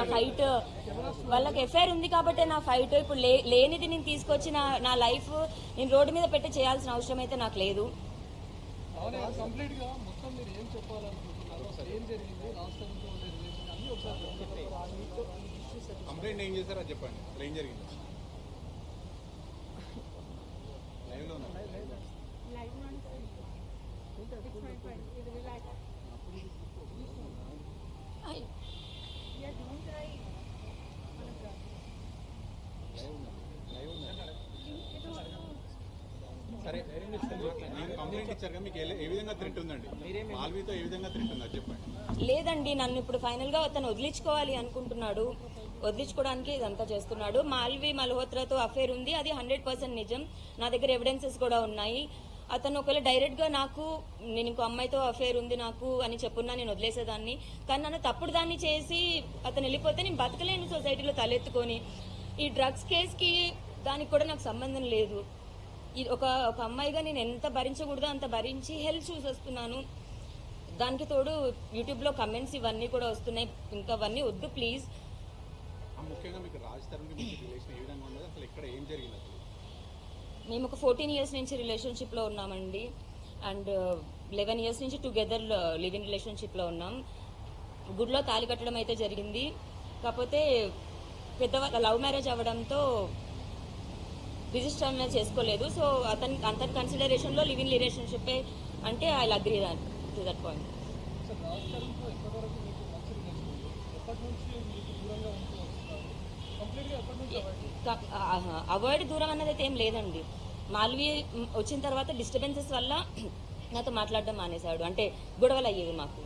నా ఫైట్, వాళ్ళకి ఎఫ్ఐఆర్ ఉంది కాబట్టి నా ఫైట్. ఇప్పుడు లేనిది నేను తీసుకొచ్చి నా లైఫ్ నేను రోడ్డు మీద పెట్టి చేయాల్సిన అవసరం అయితే నాకు లేదు. కంప్లైంట్ ఏం చేశారో చెప్పండి, అసలు ఏం జరిగింది? సరే, మీరు కంప్లైంట్ ఇచ్చారు కదా, మీకు ఏ విధంగా థ్రెట్ ఉందండి? మాల్వీతో ఏ విధంగా థ్రెట్ ఉందో చెప్పండి. లేదండి, నన్ను ఇప్పుడు ఫైనల్ గా అతను వదిలించుకోవాలి అనుకుంటున్నాడు, వదిలించుకోవడానికి ఇదంతా చేస్తున్నాడు. మాల్వి మల్హోత్రాతో అఫేర్ ఉంది, అది 100% నిజం. నా దగ్గర ఎవిడెన్సెస్ కూడా ఉన్నాయి. అతను ఒకవేళ డైరెక్ట్ గా నేను ఇంకో అమ్మాయితో అఫేర్ ఉంది నాకు అని చెప్పున్నా నేను వదిలేసేదాన్ని. కానీ నన్ను తప్పుడు దాన్ని చేసి అతను వెళ్ళిపోతే నేను బతకలేను సొసైటీలో తలెత్తుకొని. ఈ డ్రగ్స్ కేసుకి దానికి కూడా నాకు సంబంధం లేదు. ఒక అమ్మాయిగా నేను ఎంత భరించకూడదో అంత భరించి హెల్త్ చూసి వస్తున్నాను. దానికి తోడు యూట్యూబ్లో కమెంట్స్ ఇవన్నీ కూడా వస్తున్నాయి. ఇంకా అవన్నీ వద్దు ప్లీజ్. ముఖ్యంగా మీకు రాజ్ తరుణ్కి మీకు రిలేషన్ ఏ విధంగా ఉన్నది, అసలు ఎక్కడ ఏం జరిగింది? మేము ఒక 14 years నుంచి రిలేషన్షిప్లో ఉన్నామండి. అండ్ 11 years నుంచి టుగెదర్ లివింగ్ రిలేషన్షిప్లో ఉన్నాం. గుడిలో తాళి కట్టడం అయితే జరిగింది. కాకపోతే పెద్దవాళ్ళ లవ్ మ్యారేజ్ అవ్వడంతో రిజిస్టర్ అనేది చేసుకోలేదు. సో అతని కన్సిడరేషన్లో లివింగ్ రిలేషన్షిప్ అంటే I agree to that point. Avoid దూరం అన్నది అయితే ఏం లేదండి. మాల్వి వచ్చిన తర్వాత డిస్టర్బెన్సెస్ వల్ల నాతో మాట్లాడడం మానేశాడు. అంటే గొడవలు అయ్యేవి మాకు.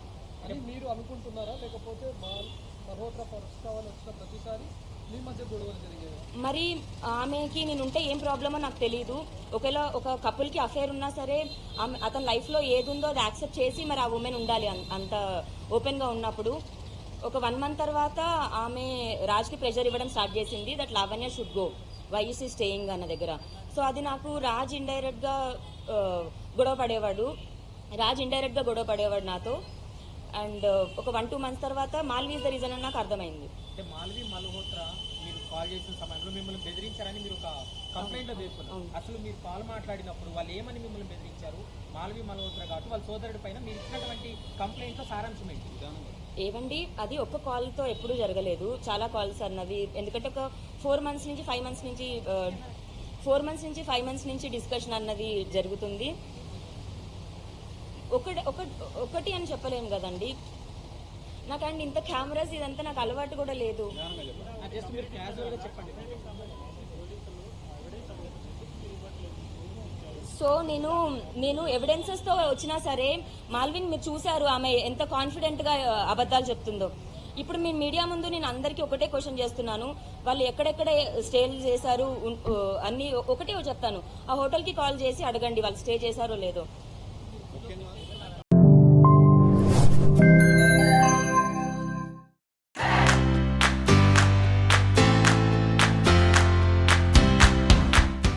మీరు అనుకుంటున్నారా, లేకపోతే మల్హోత్రా ప్రస్తావన వచ్చిన ప్రతిసారి మీ మధ్య గొడవలు జరిగేవి? మరి ఆమెకి నేనుంటే ఏం ప్రాబ్లమో నాకు తెలియదు. ఒకవేళ ఒక కపుల్కి అఫేర్ ఉన్నా సరే అతని లైఫ్లో ఏది ఉందో అది యాక్సెప్ట్ చేసి మరి ఆ ఉమెన్ ఉండాలి. అంత ఓపెన్గా ఉన్నప్పుడు ఒక 1 month తర్వాత ఆమె రాజ్కి ప్రెషర్ ఇవ్వడం స్టార్ట్ చేసింది. That Lavanya should go, why is he staying అన్న దగ్గర. సో అది నాకు రాజ్ ఇండైరెక్ట్గా గొడవ పడేవాడు నాతో. అండ్ ఒక 1-2 months తర్వాత మాల్వీ ఇస్ ద రీజన్ అని నాకు అర్థమైంది. అంటే మాల్వి మల్హోత్రా మీరు కాల్ చేసిన సమయంలో మిమ్మల్ని బెదిరించారని మీరు ఒక కంప్లైంట్ లో పేర్కొన్నారు. అసలు మీరు కాల్ మాట్లాడినప్పుడు వాళ్ళు ఏమని మిమ్మల్ని బెదిరించారు? మాల్వి మల్హోత్రా కాబట్టి వాళ్ళ సోదరుడి పైన మీరు ఇచ్చినటువంటి కంప్లైంట్ లో సారాంశం ఏంటి? ఏవండి, అది ఒక్క కాల్తో ఎప్పుడూ జరగలేదు, చాలా కాల్స్ అన్నవి. ఎందుకంటే ఒక 4 months నుంచి 5 months నుంచి డిస్కషన్ అన్నది జరుగుతుంది. ఒకటి అని చెప్పలేము కదండి. నాకండి ఇంత కెమెరాస్ ఇదంతా నాకు అలవాటు కూడా లేదు. సో నేను ఎవిడెన్సెస్తో వచ్చినా సరే, మాల్విన్ మీరు చూశారు ఆమె ఎంత కాన్ఫిడెంట్గా అబద్ధాలు చెప్తుందో. ఇప్పుడు మీ మీడియా ముందు నేను అందరికీ ఒకటే క్వశ్చన్ చేస్తున్నాను, వాళ్ళు ఎక్కడెక్కడ స్టేలు చేశారు అన్నీ ఒకటే చెప్తాను. ఆ హోటల్కి కాల్ చేసి అడగండి వాళ్ళు స్టే చేశారో లేదో. ముఖ్యంగా